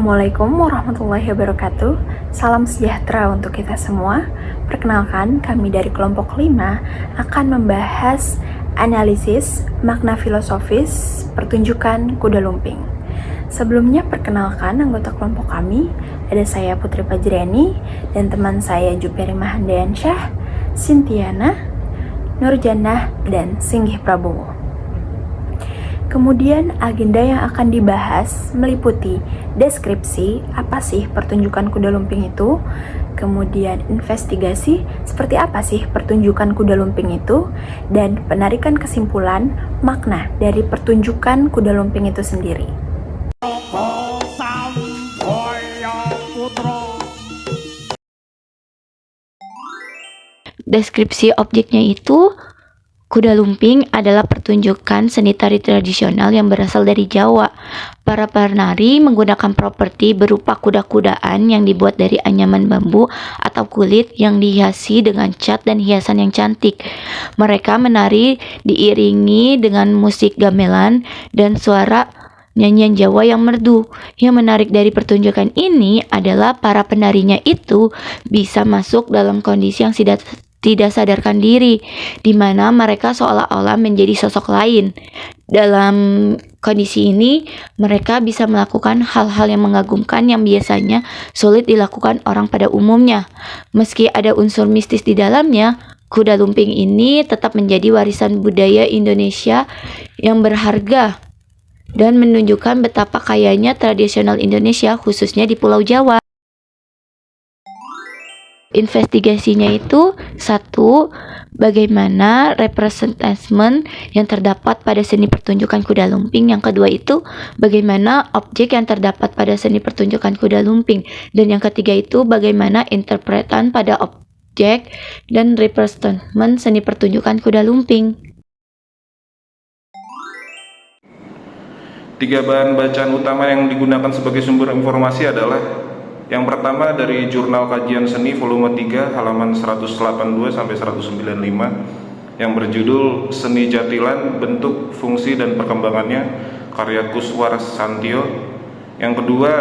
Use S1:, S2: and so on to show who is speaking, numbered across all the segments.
S1: Assalamualaikum warahmatullahi wabarakatuh. Salam sejahtera untuk kita semua. Perkenalkan, kami dari kelompok 5 akan membahas analisis makna filosofis pertunjukan kuda lumping. Sebelumnya perkenalkan anggota kelompok kami, ada saya Putri Pajriani dan teman saya Juperi Mahandayansyah, Sintiana, Nurjannah, dan Singgih Prabowo. Kemudian agenda yang akan dibahas meliputi deskripsi apa sih pertunjukan kuda lumping itu, kemudian investigasi seperti apa sih pertunjukan kuda lumping itu, dan penarikan kesimpulan makna dari pertunjukan kuda lumping itu sendiri.
S2: Deskripsi objeknya itu, kuda lumping adalah pertunjukan seni tari tradisional yang berasal dari Jawa. Para penari menggunakan properti berupa kuda-kudaan yang dibuat dari anyaman bambu atau kulit yang dihiasi dengan cat dan hiasan yang cantik. Mereka menari diiringi dengan musik gamelan dan suara nyanyian Jawa yang merdu. Yang menarik dari pertunjukan ini adalah para penarinya itu bisa masuk dalam kondisi yang tidak sadarkan diri, di mana mereka seolah-olah menjadi sosok lain. Dalam kondisi ini, mereka bisa melakukan hal-hal yang mengagumkan yang biasanya sulit dilakukan orang pada umumnya. Meski ada unsur mistis di dalamnya, kuda lumping ini tetap menjadi warisan budaya Indonesia yang berharga dan menunjukkan betapa kayanya tradisional Indonesia, khususnya di Pulau Jawa. Investigasinya itu, satu, bagaimana representamen yang terdapat pada seni pertunjukan kuda lumping. Yang kedua itu, bagaimana objek yang terdapat pada seni pertunjukan kuda lumping. Dan yang ketiga itu, bagaimana interpretan pada objek dan representamen seni pertunjukan kuda lumping.
S3: 3 bahan bacaan utama yang digunakan sebagai sumber informasi adalah: yang pertama dari Jurnal Kajian Seni volume 3 halaman 182 sampai 195 yang berjudul Seni Jatilan, Bentuk, Fungsi dan Perkembangannya, karya Kuswar Santio. Yang kedua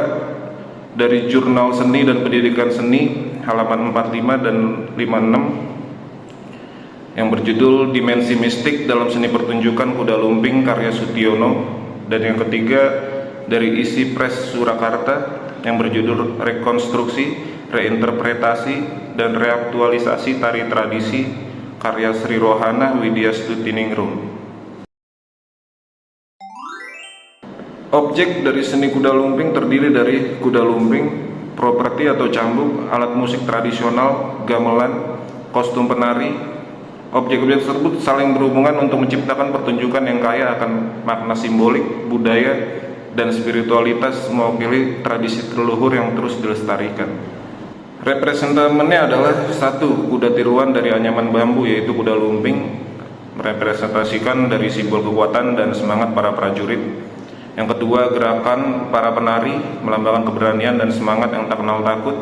S3: dari Jurnal Seni dan Pendidikan Seni halaman 45 dan 56 yang berjudul Dimensi Mistik dalam Seni Pertunjukan Kuda Lumping, karya Sutiono. Dan yang ketiga dari Isi Press Surakarta yang berjudul Rekonstruksi, Reinterpretasi, dan Reaktualisasi Tari Tradisi, karya Sri Rohana Widyastutiningrum. Objek dari seni kuda lumping terdiri dari kuda lumping, properti atau cambuk, alat musik tradisional, gamelan, kostum penari. Objek-objek tersebut saling berhubungan untuk menciptakan pertunjukan yang kaya akan makna simbolik, budaya, dan spiritualitas, mewakili tradisi leluhur yang terus dilestarikan. Representamennya adalah: 1. Kuda tiruan dari anyaman bambu, yaitu kuda lumping, merepresentasikan dari simbol kekuatan dan semangat para prajurit. Yang kedua, gerakan para penari, melambangkan keberanian dan semangat yang tak kenal takut.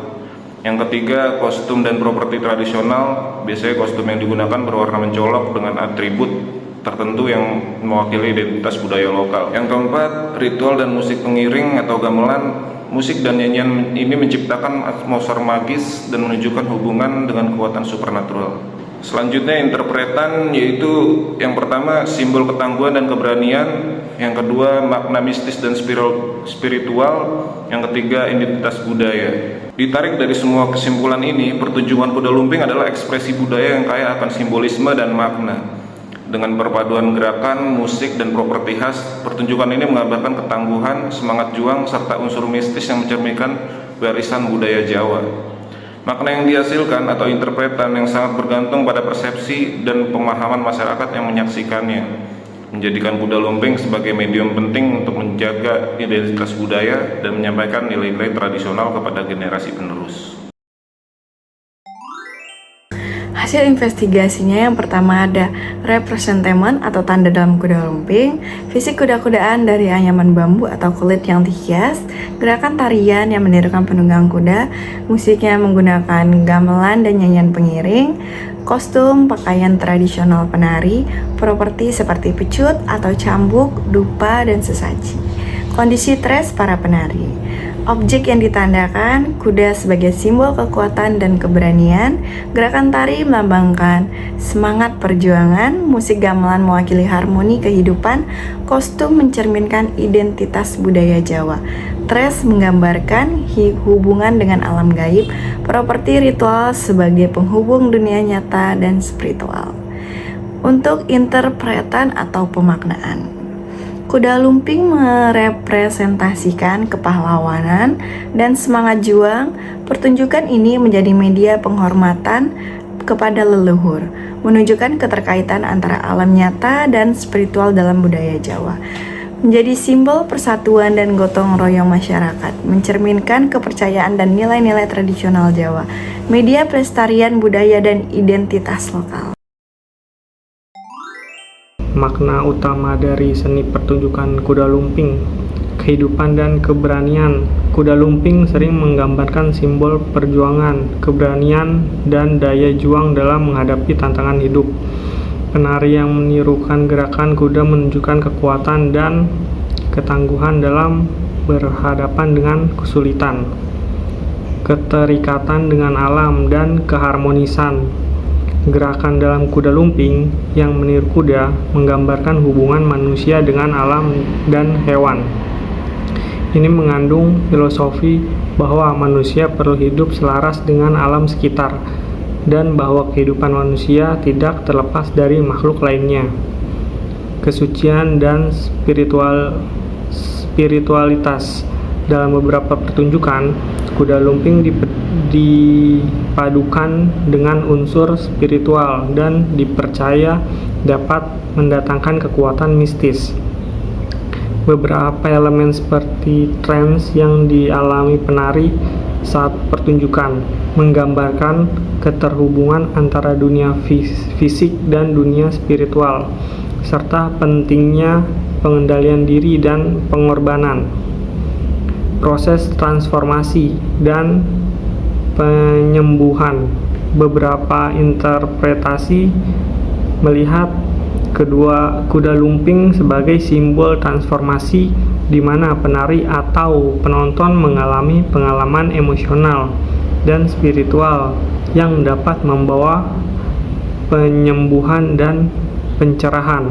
S3: Yang ketiga, kostum dan properti tradisional, biasanya kostum yang digunakan berwarna mencolok dengan atribut tertentu yang mewakili identitas budaya lokal. Yang keempat, ritual dan musik pengiring atau gamelan. Musik dan nyanyian ini menciptakan atmosfer magis dan menunjukkan hubungan dengan kekuatan supernatural. Selanjutnya interpretan, yaitu yang pertama simbol ketangguhan dan keberanian, yang kedua makna mistis dan spiritual, yang ketiga identitas budaya. Ditarik dari semua kesimpulan ini, pertunjukan kuda lumping adalah ekspresi budaya yang kaya akan simbolisme dan makna. Dengan perpaduan gerakan, musik, dan properti khas, pertunjukan ini menggambarkan ketangguhan, semangat juang, serta unsur mistis yang mencerminkan warisan budaya Jawa. Makna yang dihasilkan atau interpretan yang sangat bergantung pada persepsi dan pemahaman masyarakat yang menyaksikannya, menjadikan kuda lumping sebagai medium penting untuk menjaga identitas budaya dan menyampaikan nilai-nilai tradisional kepada generasi penerus.
S1: Hasil investigasinya yang pertama ada representamen atau tanda dalam kuda lumping, fisik kuda-kudaan dari anyaman bambu atau kulit yang dihias, gerakan tarian yang menirukan penunggang kuda, musiknya menggunakan gamelan dan nyanyian pengiring, kostum, pakaian tradisional penari, properti seperti pecut atau cambuk, dupa, dan sesaji. Kondisi stres para penari. Objek yang ditandakan kuda sebagai simbol kekuatan dan keberanian. Gerakan tari melambangkan semangat perjuangan. Musik gamelan mewakili harmoni kehidupan. Kostum mencerminkan identitas budaya Jawa. Stres menggambarkan hubungan dengan alam gaib. Properti ritual sebagai penghubung dunia nyata dan spiritual. Untuk interpretan atau pemaknaan, kuda lumping merepresentasikan kepahlawanan dan semangat juang. Pertunjukan ini menjadi media penghormatan kepada leluhur, menunjukkan keterkaitan antara alam nyata dan spiritual dalam budaya Jawa. Menjadi simbol persatuan dan gotong royong masyarakat, mencerminkan kepercayaan dan nilai-nilai tradisional Jawa, media pelestarian budaya dan identitas lokal.
S4: Makna utama dari seni pertunjukan kuda lumping, kehidupan dan keberanian. Kuda lumping sering menggambarkan simbol perjuangan, keberanian, dan daya juang dalam menghadapi tantangan hidup. Penari yang menirukan gerakan kuda menunjukkan kekuatan dan ketangguhan dalam berhadapan dengan kesulitan, keterikatan dengan alam, dan keharmonisan. Gerakan dalam kuda lumping yang meniru kuda menggambarkan hubungan manusia dengan alam dan hewan. Ini mengandung filosofi bahwa manusia perlu hidup selaras dengan alam sekitar dan bahwa kehidupan manusia tidak terlepas dari makhluk lainnya. Kesucian dan spiritualitas. Dalam beberapa pertunjukan, kuda lumping dipadukan dengan unsur spiritual dan dipercaya dapat mendatangkan kekuatan mistis. Beberapa elemen seperti trance yang dialami penari saat pertunjukan menggambarkan keterhubungan antara dunia fisik dan dunia spiritual, serta pentingnya pengendalian diri dan pengorbanan. Proses transformasi dan penyembuhan. Beberapa interpretasi melihat kedua kuda lumping sebagai simbol transformasi di mana penari atau penonton mengalami pengalaman emosional dan spiritual yang dapat membawa penyembuhan dan pencerahan.